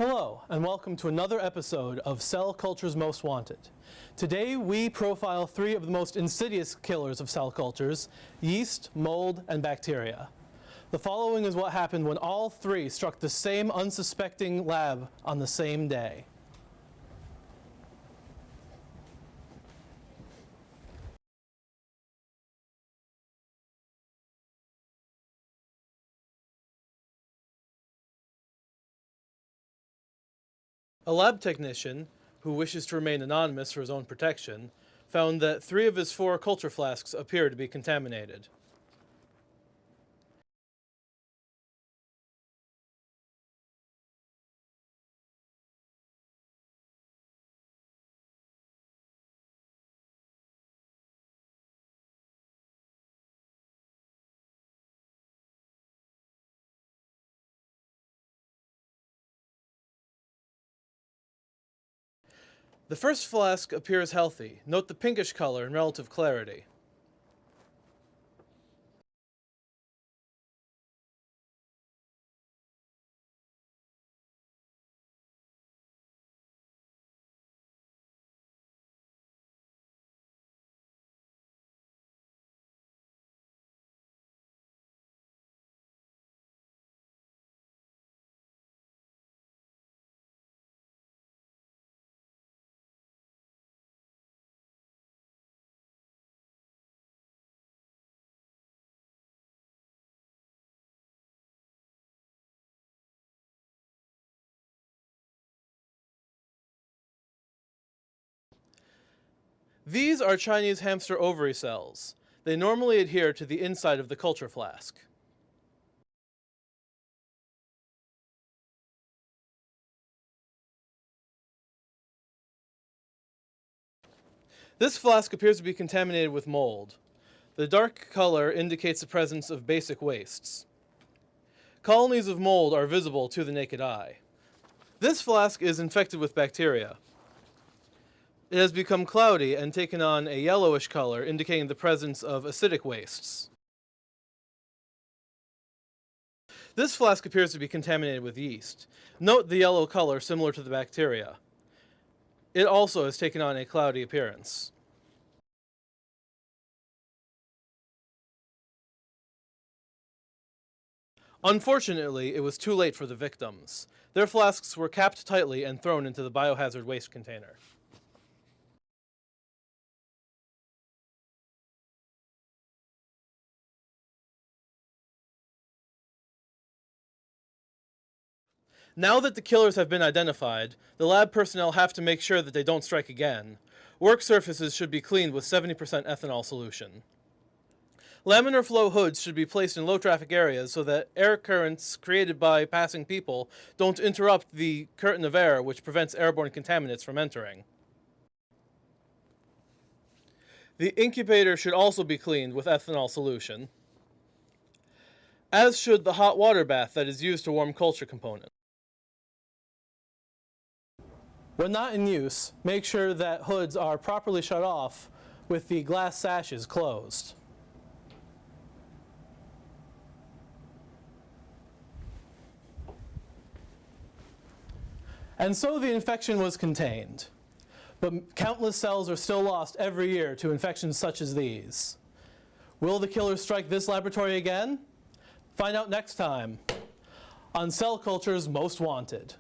Hello, and welcome to another episode of Cell Culture's Most Wanted. Today we profile three of the most insidious killers of cell cultures: yeast, mold, and bacteria. The following is what happened when all three struck the same unsuspecting lab on the same day. A lab technician, who wishes to remain anonymous for his own protection, found that 3 of his 4 culture flasks appeared to be contaminated. The first flask appears healthy. Note the pinkish color and relative clarity. These are Chinese hamster ovary cells. They normally adhere to the inside of the culture flask. This flask appears to be contaminated with mold. The dark color indicates the presence of basic wastes. Colonies of mold are visible to the naked eye. This flask is infected with bacteria. It has become cloudy and taken on a yellowish color, indicating the presence of acidic wastes. This flask appears to be contaminated with yeast. Note the yellow color similar to the bacteria. It also has taken on a cloudy appearance. Unfortunately, it was too late for the victims. Their flasks were capped tightly and thrown into the biohazard waste container. Now that the killers have been identified, the lab personnel have to make sure that they don't strike again. Work surfaces should be cleaned with 70% ethanol solution. Laminar flow hoods should be placed in low traffic areas so that air currents created by passing people don't interrupt the curtain of air, which prevents airborne contaminants from entering. The incubator should also be cleaned with ethanol solution, as should the hot water bath that is used to warm culture components. When not in use, make sure that hoods are properly shut off with the glass sashes closed. And so the infection was contained. But countless cells are still lost every year to infections such as these. Will the killers strike this laboratory again? Find out next time on Cell Culture's Most Wanted.